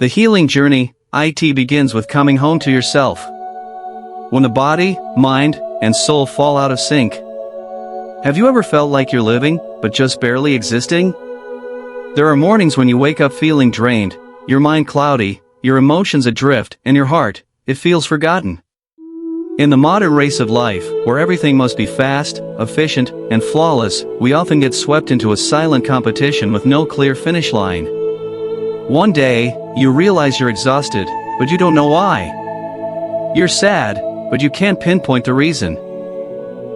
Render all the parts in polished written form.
The healing journey, IT, begins with coming home to yourself. When the body, mind, and soul fall out of sync. Have you ever felt like you're living, but just barely existing? There are mornings when you wake up feeling drained, your mind cloudy, your emotions adrift, and your heart, it feels forgotten. In the modern race of life, where everything must be fast, efficient, and flawless, we often get swept into a silent competition with no clear finish line. One day, you realize you're exhausted, but you don't know why. You're sad, but you can't pinpoint the reason.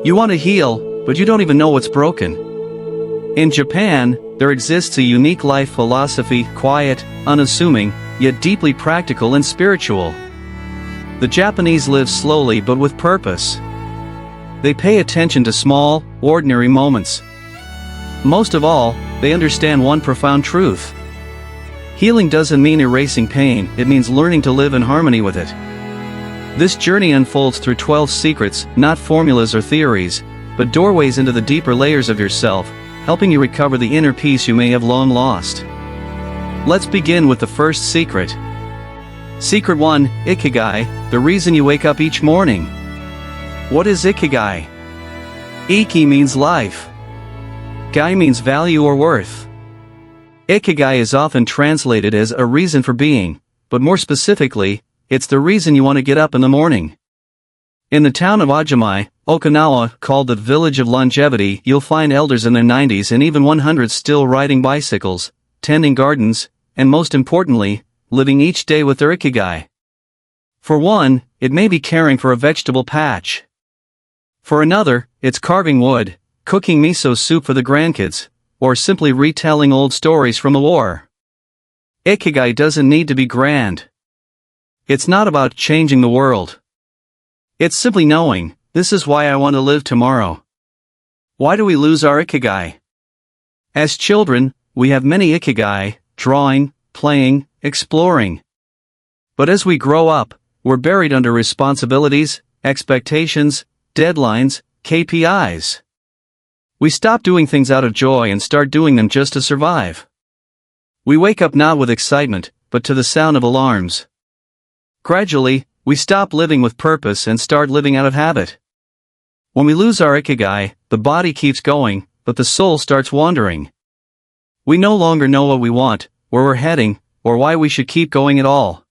You want to heal, but you don't even know what's broken. In Japan, there exists a unique life philosophy, quiet, unassuming, yet deeply practical and spiritual. The Japanese live slowly but with purpose. They pay attention to small, ordinary moments. Most of all, they understand one profound truth. Healing doesn't mean erasing pain, it means learning to live in harmony with it. This journey unfolds through 12 secrets, not formulas or theories, but doorways into the deeper layers of yourself, helping you recover the inner peace you may have long lost. Let's begin with the first secret. Secret 1, Ikigai, the reason you wake up each morning. What is Ikigai? Iki means life. Gai means value or worth. Ikigai is often translated as a reason for being, but more specifically, it's the reason you want to get up in the morning. In the town of Ajimai, Okinawa, called the Village of Longevity, you'll find elders in their 90s and even 100s still riding bicycles, tending gardens, and most importantly, living each day with their Ikigai. For one, it may be caring for a vegetable patch. For another, it's carving wood, cooking miso soup for the grandkids, or simply retelling old stories from the war. Ikigai doesn't need to be grand. It's not about changing the world. It's simply knowing, this is why I want to live tomorrow. Why do we lose our Ikigai? As children, we have many Ikigai, drawing, playing, exploring. But as we grow up, we're buried under responsibilities, expectations, deadlines, KPIs. We stop doing things out of joy and start doing them just to survive. We wake up not with excitement, but to the sound of alarms. Gradually, we stop living with purpose and start living out of habit. When we lose our Ikigai, the body keeps going, but the soul starts wandering. We no longer know what we want, where we're heading, or why we should keep going at all.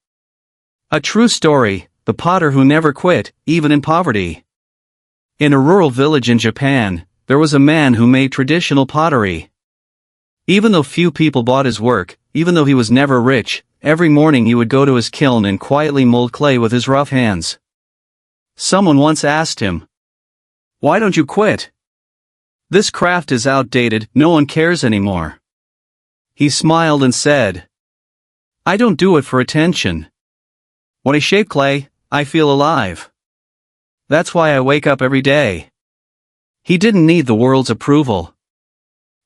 A true story, the potter who never quit, even in poverty. In a rural village in Japan, there was a man who made traditional pottery. Even though few people bought his work, even though he was never rich, every morning he would go to his kiln and quietly mold clay with his rough hands. Someone once asked him, "Why don't you quit? This craft is outdated, no one cares anymore." He smiled and said, "I don't do it for attention. When I shape clay, I feel alive. That's why I wake up every day." He didn't need the world's approval.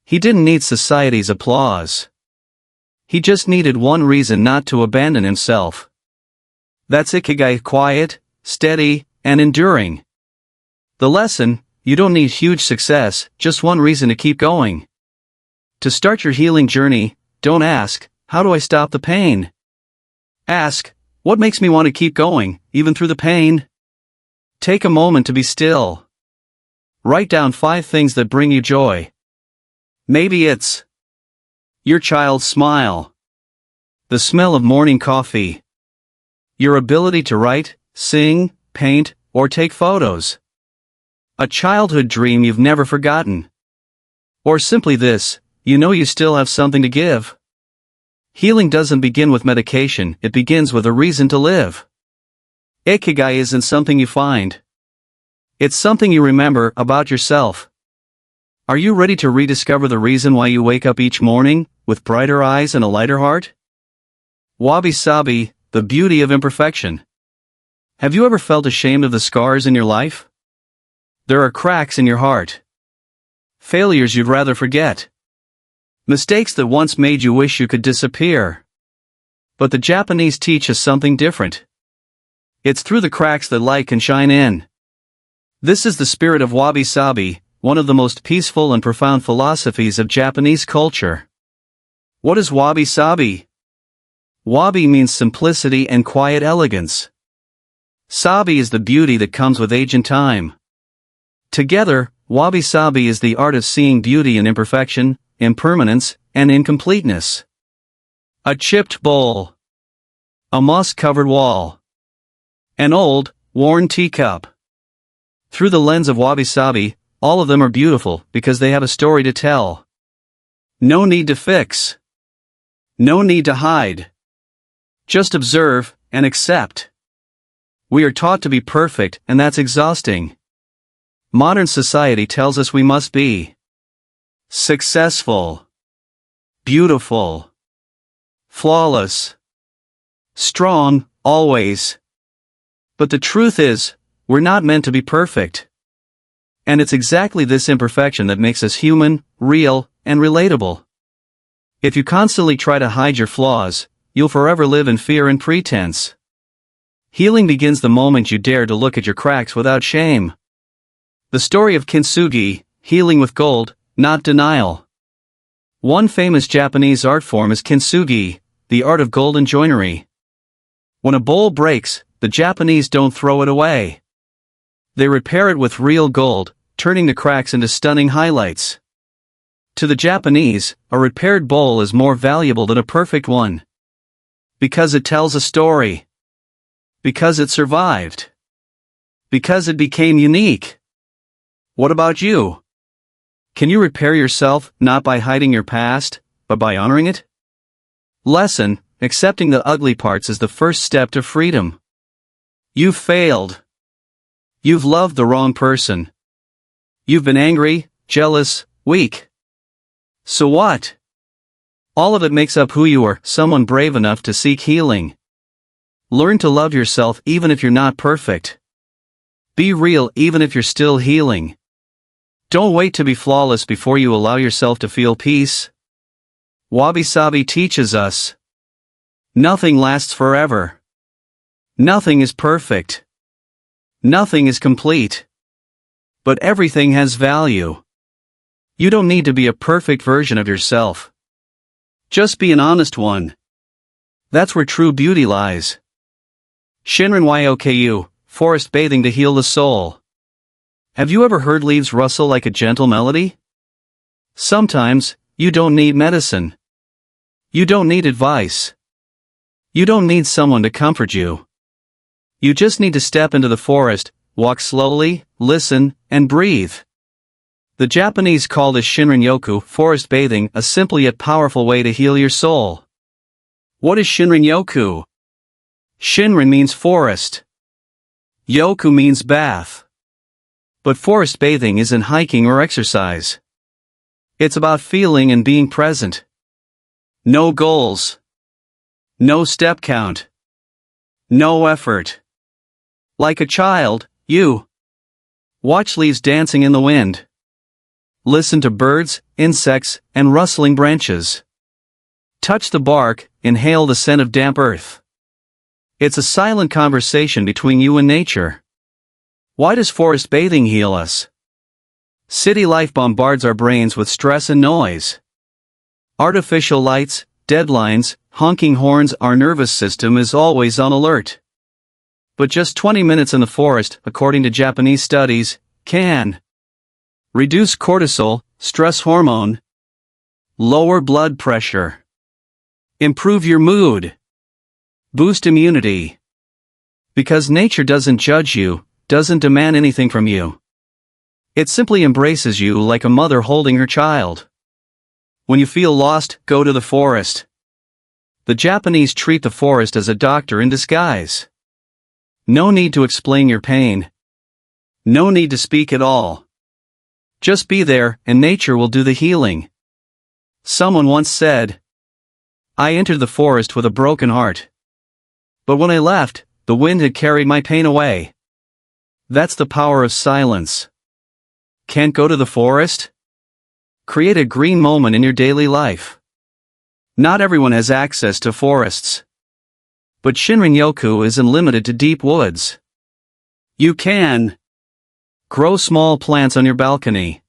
He didn't need society's applause. He just needed one reason not to abandon himself. That's Ikigai, quiet, steady, and enduring. The lesson, you don't need huge success, just one reason to keep going. To start your healing journey, don't ask, "How do I stop the pain?" Ask, "What makes me want to keep going, even through the pain?" Take a moment to be still. Write down 5 things that bring you joy. Maybe it's your child's smile, the smell of morning coffee, your ability to write, sing, paint, or take photos, a childhood dream you've never forgotten, or simply this, you know you still have something to give. Healing doesn't begin with medication, it begins with a reason to live. Ikigai isn't something you find. It's something you remember about yourself. Are you ready to rediscover the reason why you wake up each morning, with brighter eyes and a lighter heart? Wabi-sabi, the beauty of imperfection. Have you ever felt ashamed of the scars in your life? There are cracks in your heart. Failures you'd rather forget. Mistakes that once made you wish you could disappear. But the Japanese teach us something different. It's through the cracks that light can shine in. This is the spirit of Wabi-sabi, one of the most peaceful and profound philosophies of Japanese culture. What is Wabi-sabi? Wabi means simplicity and quiet elegance. Sabi is the beauty that comes with age and time. Together, Wabi-sabi is the art of seeing beauty in imperfection, impermanence, and incompleteness. A chipped bowl. A moss-covered wall. An old, worn teacup. Through the lens of Wabi-sabi, all of them are beautiful because they have a story to tell. No need to fix. No need to hide. Just observe and accept. We are taught to be perfect, and that's exhausting. Modern society tells us we must be successful, beautiful, flawless, strong, always. But the truth is, we're not meant to be perfect. And it's exactly this imperfection that makes us human, real, and relatable. If you constantly try to hide your flaws, you'll forever live in fear and pretense. Healing begins the moment you dare to look at your cracks without shame. The story of kintsugi, healing with gold, not denial. One famous Japanese art form is kintsugi, the art of golden joinery. When a bowl breaks, the Japanese don't throw it away. They repair it with real gold, turning the cracks into stunning highlights. To the Japanese, a repaired bowl is more valuable than a perfect one. Because it tells a story. Because it survived. Because it became unique. What about you? Can you repair yourself not by hiding your past, but by honoring it? Lesson: accepting the ugly parts is the first step to freedom. You've failed. You've loved the wrong person. You've been angry, jealous, weak. So what? All of it makes up who you are, someone brave enough to seek healing. Learn to love yourself even if you're not perfect. Be real even if you're still healing. Don't wait to be flawless before you allow yourself to feel peace. Wabi-sabi teaches us. Nothing lasts forever. Nothing is perfect. Nothing is complete. But everything has value. You don't need to be a perfect version of yourself. Just be an honest one. That's where true beauty lies. Shinrin-yoku, forest bathing to heal the soul. Have you ever heard leaves rustle like a gentle melody? Sometimes, you don't need medicine. You don't need advice. You don't need someone to comfort you. You just need to step into the forest, walk slowly, listen, and breathe. The Japanese call this Shinrin-yoku, forest bathing, a simple yet powerful way to heal your soul. What is Shinrin-yoku? Shinrin means forest. Yoku means bath. But forest bathing isn't hiking or exercise. It's about feeling and being present. No goals. No step count. No effort. Like a child, you watch leaves dancing in the wind. Listen to birds, insects, and rustling branches. Touch the bark, inhale the scent of damp earth. It's a silent conversation between you and nature. Why does forest bathing heal us? City life bombards our brains with stress and noise. Artificial lights, deadlines, honking horns, our nervous system is always on alert. But just 20 minutes in the forest, according to Japanese studies, can reduce cortisol, stress hormone, lower blood pressure, improve your mood, boost immunity. Because nature doesn't judge you, doesn't demand anything from you. It simply embraces you like a mother holding her child. When you feel lost, go to the forest. The Japanese treat the forest as a doctor in disguise. No need to explain your pain. No need to speak at all. Just be there, and nature will do the healing. Someone once said, I entered the forest with a broken heart. But when I left, the wind had carried my pain away. That's the power of silence. Can't go to the forest? Create a green moment in your daily life. Not everyone has access to forests. But Shinrin-yoku isn't limited to deep woods. You can grow small plants on your balcony.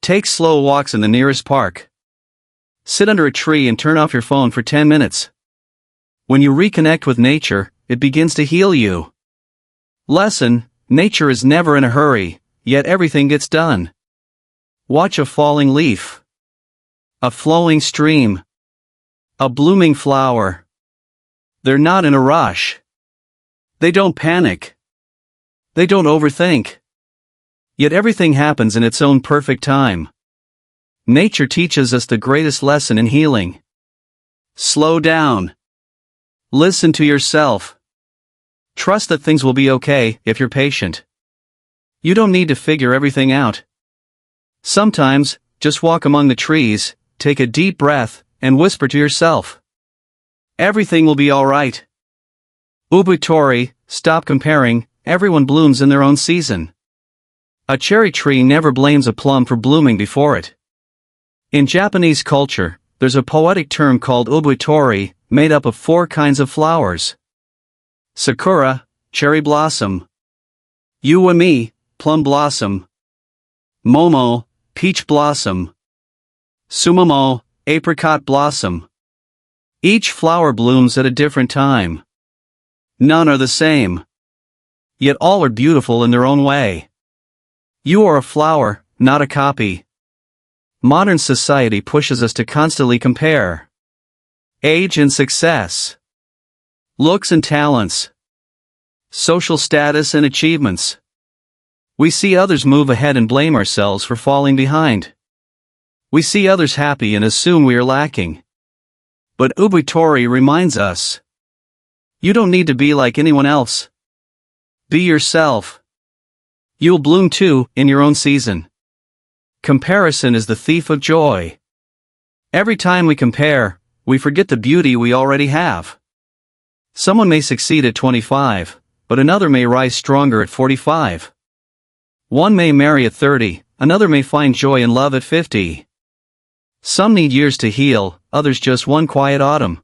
Take slow walks in the nearest park. Sit under a tree and turn off your phone for 10 minutes. When you reconnect with nature, it begins to heal you. Lesson: nature is never in a hurry, yet everything gets done. Watch a falling leaf, a flowing stream, a blooming flower. They're not in a rush. They don't panic. They don't overthink. Yet everything happens in its own perfect time. Nature teaches us the greatest lesson in healing. Slow down. Listen to yourself. Trust that things will be okay if you're patient. You don't need to figure everything out. Sometimes, just walk among the trees, take a deep breath, and whisper to yourself. Everything will be alright. Ubutori, stop comparing, everyone blooms in their own season. A cherry tree never blames a plum for blooming before it. In Japanese culture, there's a poetic term called ubutori, made up of 4 kinds of flowers. Sakura, cherry blossom. Uwami, plum blossom. Momo, peach blossom. Sumamo, apricot blossom. Each flower blooms at a different time. None are the same. Yet all are beautiful in their own way. You are a flower, not a copy. Modern society pushes us to constantly compare. Age and success. Looks and talents. Social status and achievements. We see others move ahead and blame ourselves for falling behind. We see others happy and assume we are lacking. But Ubutori reminds us. You don't need to be like anyone else. Be yourself. You'll bloom too, in your own season. Comparison is the thief of joy. Every time we compare, we forget the beauty we already have. Someone may succeed at 25, but another may rise stronger at 45. One may marry at 30, another may find joy in love at 50. Some need years to heal, others just one quiet autumn.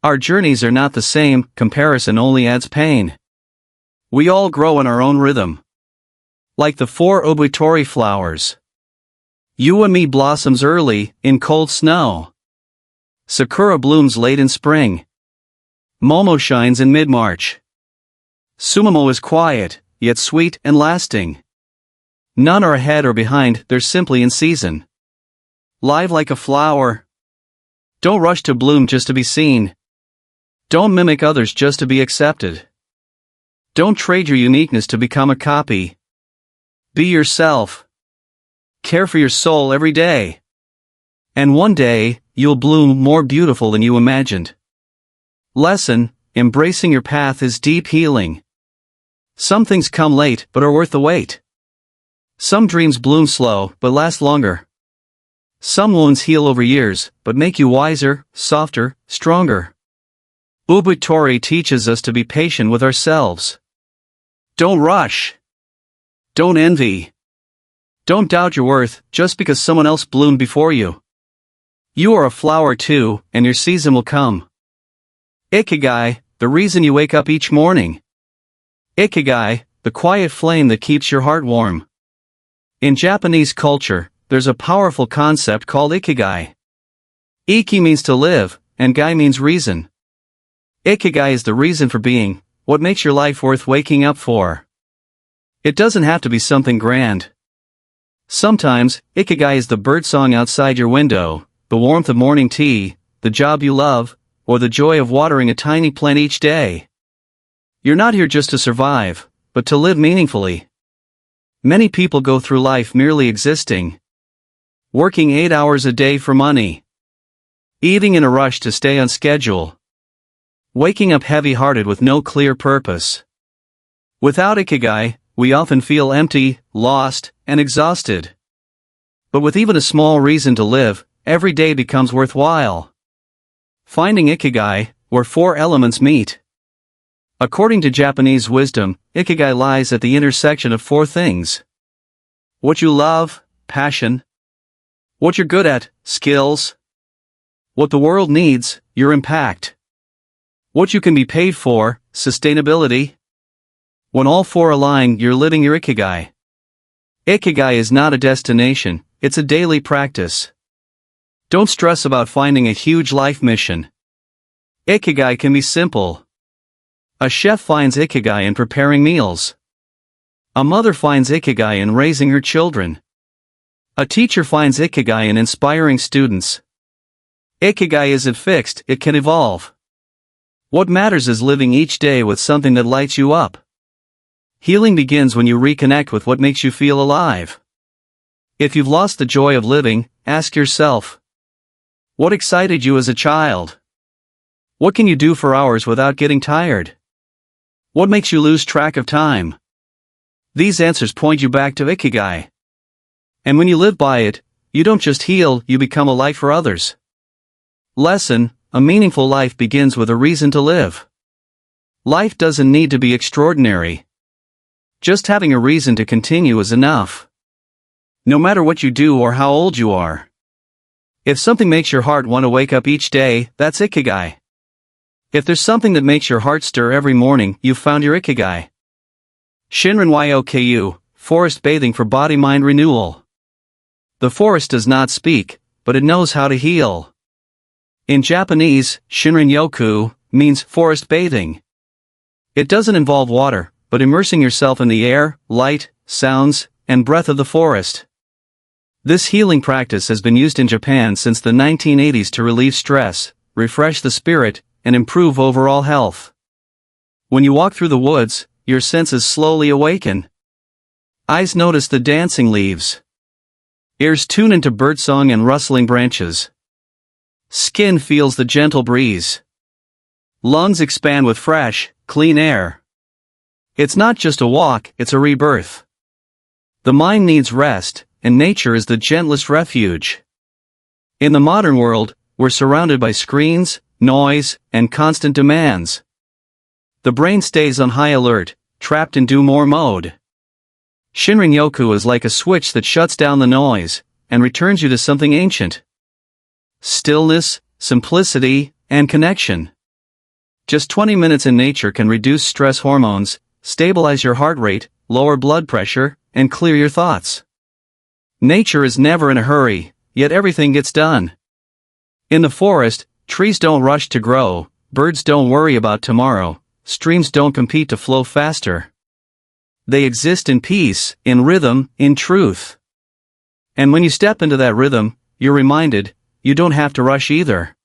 Our journeys are not the same, comparison only adds pain. We all grow in our own rhythm. Like the 4 Ubutori flowers. Uwami blossoms early, in cold snow. Sakura blooms late in spring. Momo shines in mid-March. Sumamo is quiet, yet sweet and lasting. None are ahead or behind, they're simply in season. Live like a flower. Don't rush to bloom just to be seen. Don't mimic others just to be accepted. Don't trade your uniqueness to become a copy. Be yourself. Care for your soul every day. And one day, you'll bloom more beautiful than you imagined. Lesson: embracing your path is deep healing. Some things come late but are worth the wait. Some dreams bloom slow but last longer. Some wounds heal over years, but make you wiser, softer, stronger. Ubutori teaches us to be patient with ourselves. Don't rush. Don't envy. Don't doubt your worth just because someone else bloomed before you. You are a flower too, and your season will come. Ikigai, the reason you wake up each morning. Ikigai, the quiet flame that keeps your heart warm. In Japanese culture, there's a powerful concept called Ikigai. Iki means to live, and Gai means reason. Ikigai is the reason for being, what makes your life worth waking up for. It doesn't have to be something grand. Sometimes, Ikigai is the birdsong outside your window, the warmth of morning tea, the job you love, or the joy of watering a tiny plant each day. You're not here just to survive, but to live meaningfully. Many people go through life merely existing. Working 8 hours a day for money. Eating in a rush to stay on schedule. Waking up heavy-hearted with no clear purpose. Without Ikigai, we often feel empty, lost, and exhausted. But with even a small reason to live, every day becomes worthwhile. Finding Ikigai, where 4 elements meet. According to Japanese wisdom, Ikigai lies at the intersection of 4 things. What you love, passion. What you're good at, skills. What the world needs, your impact. What you can be paid for, sustainability. When all 4 align, you're living your Ikigai. Ikigai is not a destination, it's a daily practice. Don't stress about finding a huge life mission. Ikigai can be simple. A chef finds Ikigai in preparing meals. A mother finds Ikigai in raising her children. A teacher finds Ikigai in inspiring students. Ikigai isn't fixed, it can evolve. What matters is living each day with something that lights you up. Healing begins when you reconnect with what makes you feel alive. If you've lost the joy of living, ask yourself, what excited you as a child? What can you do for hours without getting tired? What makes you lose track of time? These answers point you back to Ikigai. And when you live by it, you don't just heal, you become a light for others. Lesson: a meaningful life begins with a reason to live. Life doesn't need to be extraordinary. Just having a reason to continue is enough. No matter what you do or how old you are. If something makes your heart want to wake up each day, that's Ikigai. If there's something that makes your heart stir every morning, you've found your Ikigai. Shinrin-yoku, forest bathing for body-mind renewal. The forest does not speak, but it knows how to heal. In Japanese, Shinrin-yoku means forest bathing. It doesn't involve water, but immersing yourself in the air, light, sounds, and breath of the forest. This healing practice has been used in Japan since the 1980s to relieve stress, refresh the spirit, and improve overall health. When you walk through the woods, your senses slowly awaken. Eyes notice the dancing leaves. Ears tune into birdsong and rustling branches. Skin feels the gentle breeze. Lungs expand with fresh, clean air. It's not just a walk, it's a rebirth. The mind needs rest, and nature is the gentlest refuge. In the modern world, we're surrounded by screens, noise, and constant demands. The brain stays on high alert, trapped in do-more mode. Shinrin-yoku is like a switch that shuts down the noise, and returns you to something ancient. Stillness, simplicity, and connection. Just 20 minutes in nature can reduce stress hormones, stabilize your heart rate, lower blood pressure, and clear your thoughts. Nature is never in a hurry, yet everything gets done. In the forest, trees don't rush to grow, birds don't worry about tomorrow, streams don't compete to flow faster. They exist in peace, in rhythm, in truth. And when you step into that rhythm, you're reminded, you don't have to rush either.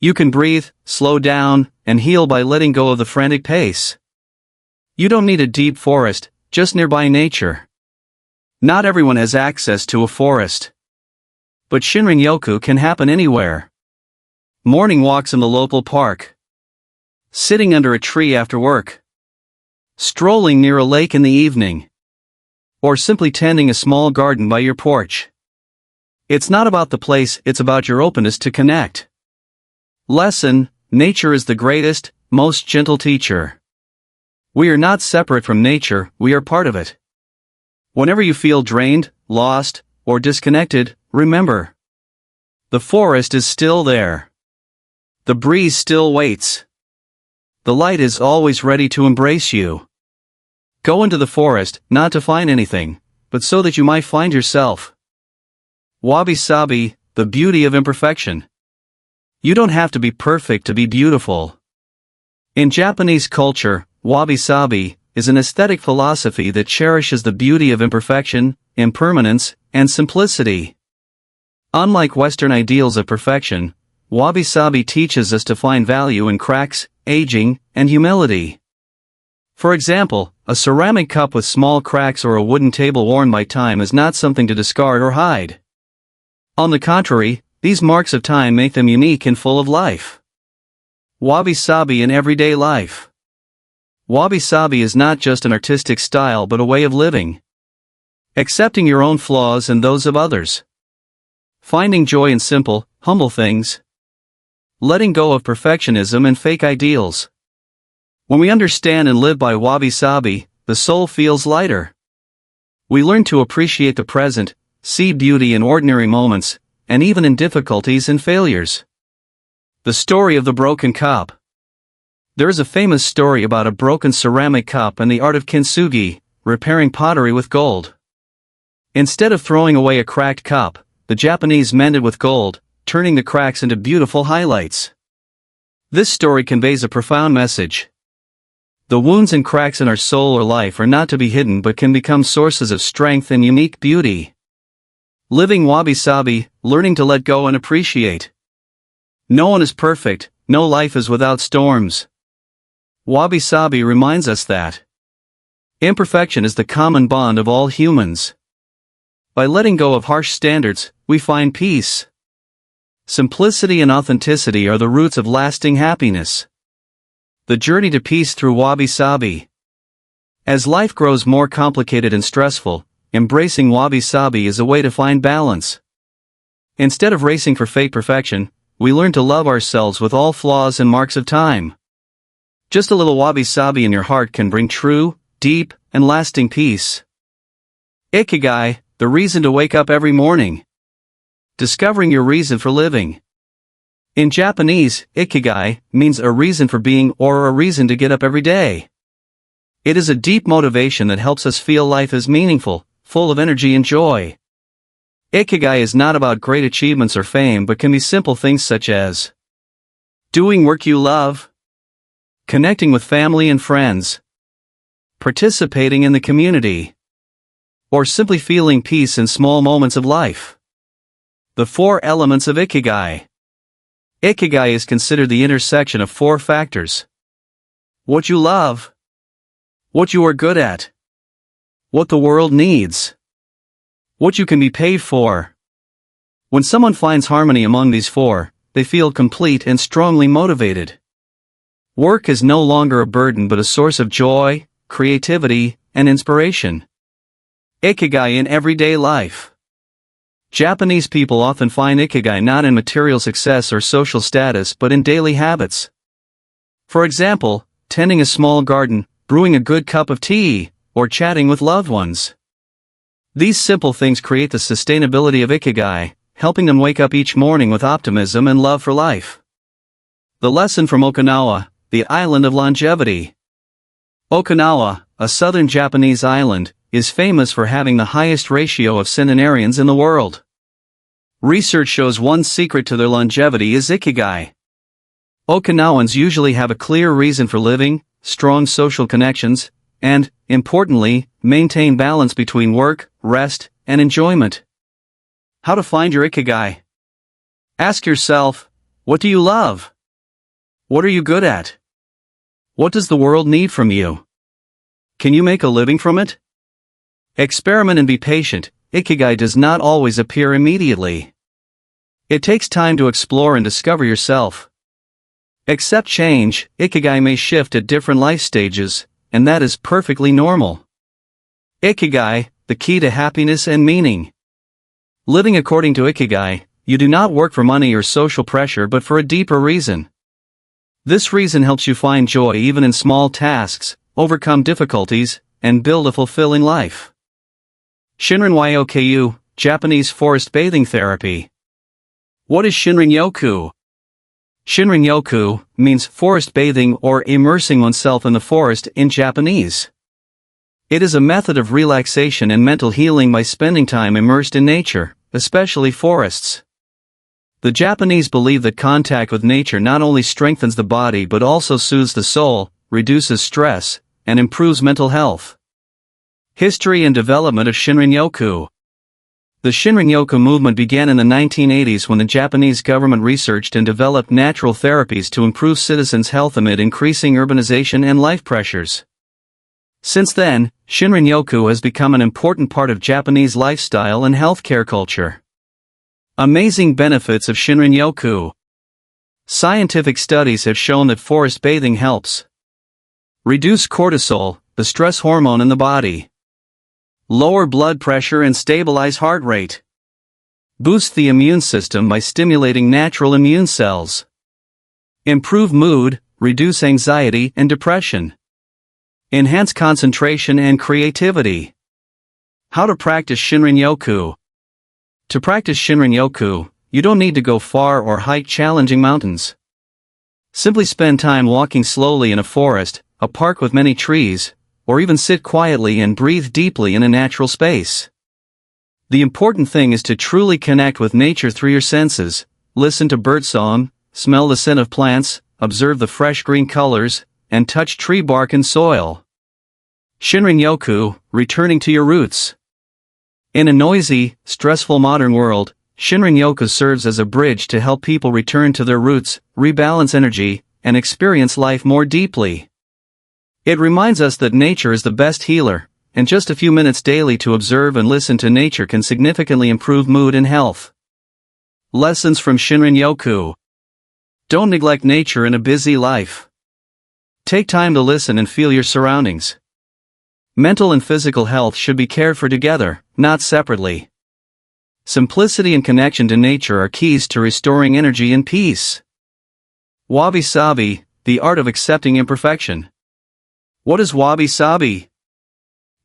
You can breathe, slow down, and heal by letting go of the frantic pace. You don't need a deep forest, just nearby nature. Not everyone has access to a forest. But Shinrin-yoku can happen anywhere. Morning walks in the local park. Sitting under a tree after work. Strolling near a lake in the evening. Or simply tending a small garden by your porch. It's not about the place, it's about your openness to connect. Lesson: nature is the greatest, most gentle teacher. We are not separate from nature, we are part of it. Whenever you feel drained, lost, or disconnected, remember. The forest is still there. The breeze still waits. The light is always ready to embrace you. Go into the forest, not to find anything, but so that you might find yourself. Wabi-sabi, the beauty of imperfection. You don't have to be perfect to be beautiful. In Japanese culture, wabi-sabi is an aesthetic philosophy that cherishes the beauty of imperfection, impermanence, and simplicity. Unlike Western ideals of perfection, wabi-sabi teaches us to find value in cracks, aging, and humility. For example, a ceramic cup with small cracks or a wooden table worn by time is not something to discard or hide. On the contrary, these marks of time make them unique and full of life. Wabi-sabi in everyday life. Wabi-sabi is not just an artistic style but a way of living. Accepting your own flaws and those of others. Finding joy in simple, humble things. Letting go of perfectionism and fake ideals. When we understand and live by wabi-sabi, the soul feels lighter. We learn to appreciate the present, see beauty in ordinary moments, and even in difficulties and failures. The story of the broken cup. There is a famous story about a broken ceramic cup and the art of kintsugi, repairing pottery with gold. Instead of throwing away a cracked cup, the Japanese mended with gold, turning the cracks into beautiful highlights. This story conveys a profound message. The wounds and cracks in our soul or life are not to be hidden but can become sources of strength and unique beauty. Living Wabi-sabi, learning to let go and appreciate. No one is perfect, no life is without storms. Wabi-sabi reminds us that imperfection is the common bond of all humans. By letting go of harsh standards, we find peace. Simplicity and authenticity are the roots of lasting happiness. The journey to peace through Wabi-sabi. As life grows more complicated and stressful, embracing Wabi-sabi is a way to find balance. Instead of racing for fake perfection, we learn to love ourselves with all flaws and marks of time. Just a little Wabi-sabi in your heart can bring true, deep, and lasting peace. Ikigai, the reason to wake up every morning. Discovering your reason for living. In Japanese, Ikigai means a reason for being or a reason to get up every day. It is a deep motivation that helps us feel life is meaningful, full of energy and joy. Ikigai is not about great achievements or fame but can be simple things such as doing work you love, connecting with family and friends, participating in the community, or simply feeling peace in small moments of life. The 4 elements of Ikigai. Ikigai is considered the intersection of 4 factors. What you love, what you are good at, what the world needs, what you can be paid for. When someone finds harmony among these 4, they feel complete and strongly motivated. Work is no longer a burden but a source of joy, creativity, and inspiration. Ikigai in everyday life. Japanese people often find Ikigai not in material success or social status but in daily habits. For example, tending a small garden, brewing a good cup of tea, or chatting with loved ones. These simple things create the sustainability of Ikigai, helping them wake up each morning with optimism and love for life. The lesson from Okinawa, the island of longevity. Okinawa, a southern Japanese island, is famous for having the highest ratio of centenarians in the world. Research shows one secret to their longevity is Ikigai. Okinawans usually have a clear reason for living, strong social connections, and, importantly, maintain balance between work, rest, and enjoyment. How to find your Ikigai? Ask yourself, what do you love? What are you good at? What does the world need from you? Can you make a living from it? Experiment and be patient. Ikigai does not always appear immediately. It takes time to explore and discover yourself. Accept change. Ikigai may shift at different life stages, and that is perfectly normal. Ikigai, the key to happiness and meaning. Living according to Ikigai, you do not work for money or social pressure but for a deeper reason. This reason helps you find joy even in small tasks, overcome difficulties, and build a fulfilling life. Shinrin-yoku, Japanese forest bathing therapy. What is Shinrin-yoku? Shinrin-yoku means forest bathing or immersing oneself in the forest in Japanese. It is a method of relaxation and mental healing by spending time immersed in nature, especially forests. The Japanese believe that contact with nature not only strengthens the body but also soothes the soul, reduces stress, and improves mental health. History and development of Shinrin-yoku. The Shinrin-yoku movement began in the 1980s when the Japanese government researched and developed natural therapies to improve citizens' health amid increasing urbanization and life pressures. Since then, Shinrin-yoku has become an important part of Japanese lifestyle and healthcare culture. Amazing benefits of Shinrin-yoku. Scientific studies have shown that forest bathing helps reduce cortisol, the stress hormone in the body, lower blood pressure and stabilize heart rate, boost the immune system by stimulating natural immune cells, improve mood, reduce anxiety and depression, enhance concentration and creativity. How to practice Shinrin-yoku. To practice Shinrin-yoku, you don't need to go far or hike challenging mountains. Simply spend time walking slowly in a forest, a park with many trees, or even sit quietly and breathe deeply in a natural space. The important thing is to truly connect with nature through your senses, listen to birdsong, smell the scent of plants, observe the fresh green colors, and touch tree bark and soil. Shinrin-yoku, returning to your roots. In a noisy, stressful modern world, Shinrin-yoku serves as a bridge to help people return to their roots, rebalance energy, and experience life more deeply. It reminds us that nature is the best healer, and just a few minutes daily to observe and listen to nature can significantly improve mood and health. Lessons from Shinrin-yoku. Don't neglect nature in a busy life. Take time to listen and feel your surroundings. Mental and physical health should be cared for together, not separately. Simplicity and connection to nature are keys to restoring energy and peace. Wabi-sabi, the art of accepting imperfection. What is wabi-sabi?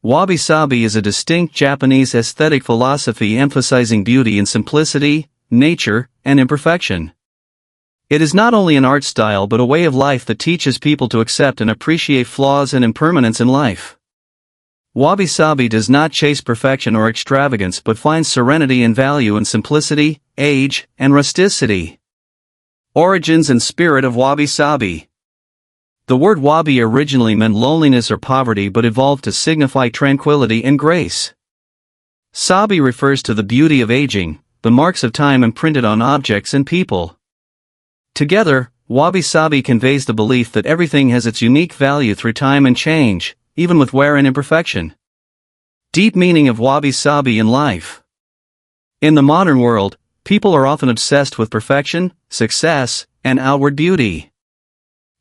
Wabi-sabi is a distinct Japanese aesthetic philosophy emphasizing beauty in simplicity, nature, and imperfection. It is not only an art style but a way of life that teaches people to accept and appreciate flaws and impermanence in life. Wabi-sabi does not chase perfection or extravagance but finds serenity and value in simplicity, age, and rusticity. Origins and spirit of wabi-sabi. The word wabi originally meant loneliness or poverty but evolved to signify tranquility and grace. Sabi refers to the beauty of aging, the marks of time imprinted on objects and people. Together, wabi-sabi conveys the belief that everything has its unique value through time and change, even with wear and imperfection. Deep meaning of wabi-sabi in life. In the modern world, people are often obsessed with perfection, success, and outward beauty.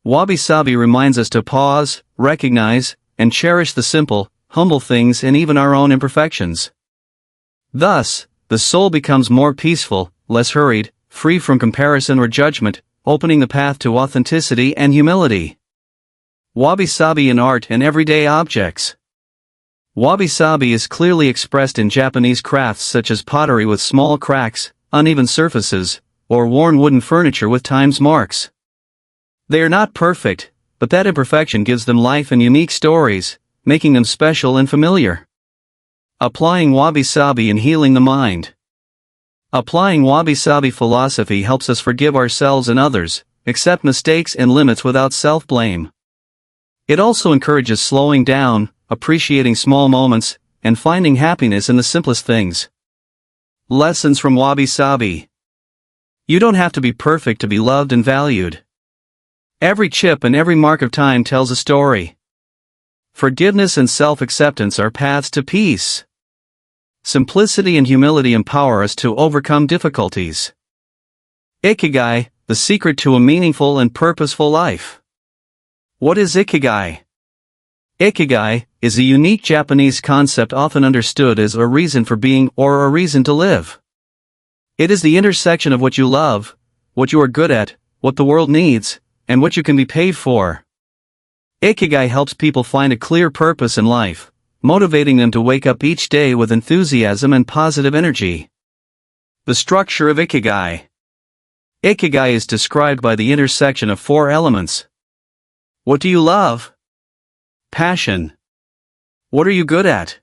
Wabi-sabi reminds us to pause, recognize, and cherish the simple, humble things and even our own imperfections. Thus, the soul becomes more peaceful, less hurried, free from comparison or judgment, opening the path to authenticity and humility. Wabi-sabi in art and everyday objects. Wabi-sabi is clearly expressed in Japanese crafts such as pottery with small cracks, uneven surfaces, or worn wooden furniture with time's marks. They are not perfect, but that imperfection gives them life and unique stories, making them special and familiar. Applying wabi-sabi in healing the mind. Applying wabi-sabi philosophy helps us forgive ourselves and others, accept mistakes and limits without self-blame. It also encourages slowing down, appreciating small moments, and finding happiness in the simplest things. Lessons from wabi-sabi. You don't have to be perfect to be loved and valued. Every chip and every mark of time tells a story. Forgiveness and self-acceptance are paths to peace. Simplicity and humility empower us to overcome difficulties. Ikigai, the secret to a meaningful and purposeful life. What is Ikigai? Ikigai is a unique Japanese concept often understood as a reason for being or a reason to live. It is the intersection of what you love, what you are good at, what the world needs, and what you can be paid for. Ikigai helps people find a clear purpose in life, motivating them to wake up each day with enthusiasm and positive energy. The structure of Ikigai. Ikigai is described by the intersection of four elements. What do you love? Passion. What are you good at?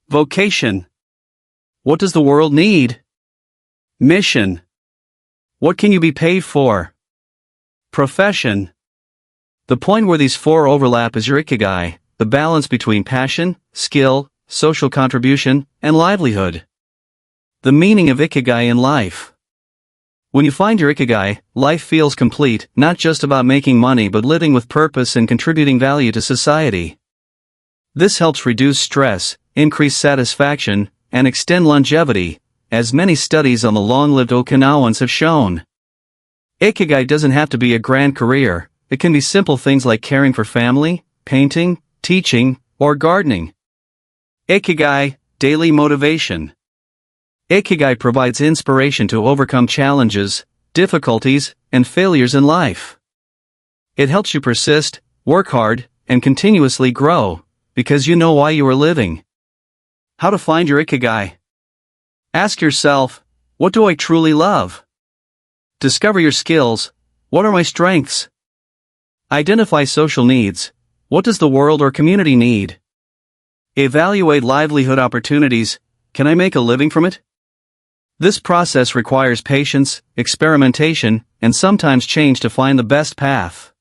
Vocation. What does the world need? Mission. What can you be paid for? Profession. The point where these four overlap is your Ikigai, the balance between passion, skill, social contribution, and livelihood. The meaning of Ikigai in life. When you find your Ikigai, life feels complete, not just about making money but living with purpose and contributing value to society. This helps reduce stress, increase satisfaction, and extend longevity, as many studies on the long-lived Okinawans have shown. Ikigai doesn't have to be a grand career, it can be simple things like caring for family, painting, teaching, or gardening. Ikigai, daily motivation. Ikigai provides inspiration to overcome challenges, difficulties, and failures in life. It helps you persist, work hard, and continuously grow, because you know why you are living. How to find your Ikigai? Ask yourself, what do I truly love? Discover your skills, what are my strengths? Identify social needs, what does the world or community need? Evaluate livelihood opportunities, can I make a living from it? This process requires patience, experimentation, and sometimes change to find the best path.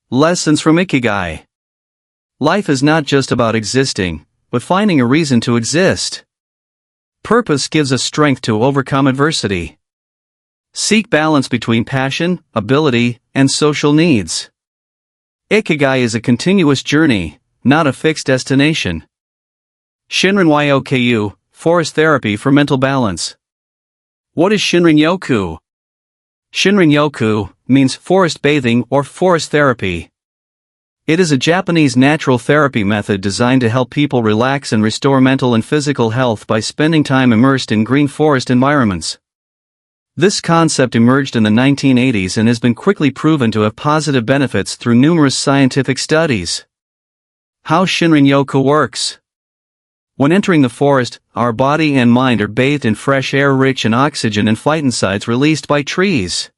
Lessons from Ikigai. Life is not just about existing, but finding a reason to exist. Purpose gives us strength to overcome adversity. Seek balance between passion, ability, and social needs. Ikigai is a continuous journey, not a fixed destination. Shinrin-yoku, forest therapy for mental balance. What is Shinrin-yoku? Shinrin-yoku means forest bathing or forest therapy. It is a Japanese natural therapy method designed to help people relax and restore mental and physical health by spending time immersed in green forest environments. This concept emerged in the 1980s and has been quickly proven to have positive benefits through numerous scientific studies. How Shinrin-yoku works. When entering the forest, our body and mind are bathed in fresh air rich in oxygen and phytoncides released by trees.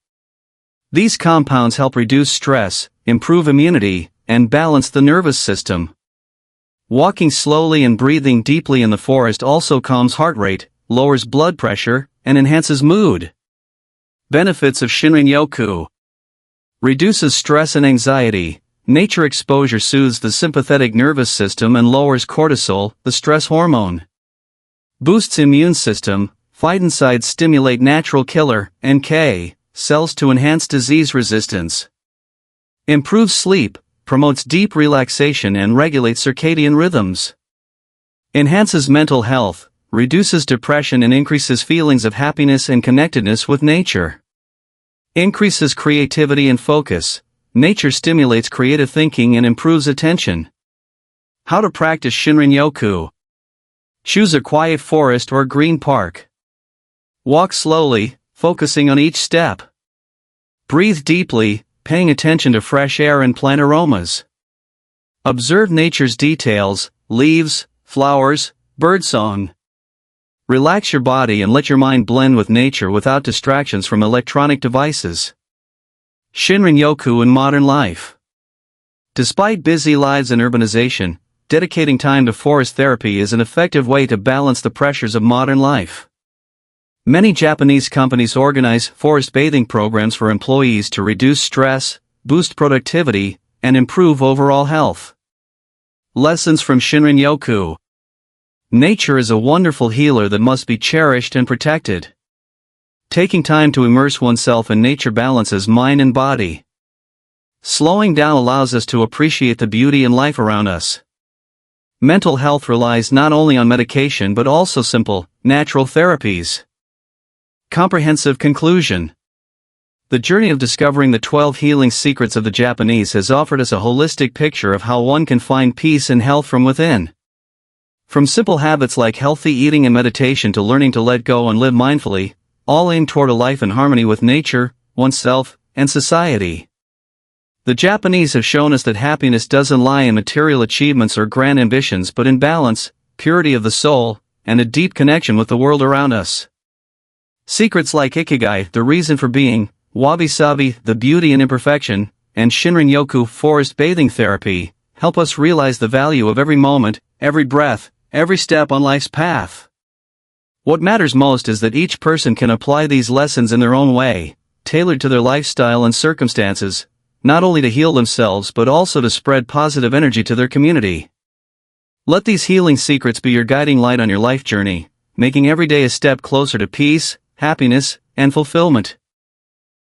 These compounds help reduce stress, improve immunity, and balance the nervous system. Walking slowly and breathing deeply in the forest also calms heart rate, lowers blood pressure, and enhances mood. Benefits of Shinrin-yoku. Reduces stress and anxiety. Nature exposure soothes the sympathetic nervous system and lowers cortisol, the stress hormone. Boosts immune system. Phytoncides stimulate natural killer, NK, cells to enhance disease resistance. Improves sleep. Promotes deep relaxation and regulates circadian rhythms. Enhances mental health. Reduces depression and increases feelings of happiness and connectedness with nature. Increases creativity and focus. Nature stimulates creative thinking and improves attention. How to practice Shinrin-yoku. Choose a quiet forest or green park. Walk slowly, focusing on each step. Breathe deeply, paying attention to fresh air and plant aromas. Observe nature's details, leaves, flowers, birdsong. Relax your body and let your mind blend with nature without distractions from electronic devices. Shinrin-yoku in modern life. Despite busy lives and urbanization, dedicating time to forest therapy is an effective way to balance the pressures of modern life. Many Japanese companies organize forest bathing programs for employees to reduce stress, boost productivity, and improve overall health. Lessons from Shinrin-yoku. Nature is a wonderful healer that must be cherished and protected. Taking time to immerse oneself in nature balances mind and body. Slowing down allows us to appreciate the beauty in life around us. Mental health relies not only on medication but also simple, natural therapies. Comprehensive conclusion. The journey of discovering the 12 healing secrets of the Japanese has offered us a holistic picture of how one can find peace and health from within. From simple habits like healthy eating and meditation to learning to let go and live mindfully, all aim toward a life in harmony with nature, oneself, and society. The Japanese have shown us that happiness doesn't lie in material achievements or grand ambitions but in balance, purity of the soul, and a deep connection with the world around us. Secrets like Ikigai, the reason for being, Wabi-sabi, the beauty and imperfection, and Shinrin-yoku, forest bathing therapy, help us realize the value of every moment, every breath, every step on life's path. What matters most is that each person can apply these lessons in their own way, tailored to their lifestyle and circumstances, not only to heal themselves but also to spread positive energy to their community. Let these healing secrets be your guiding light on your life journey, making every day a step closer to peace, happiness, and fulfillment.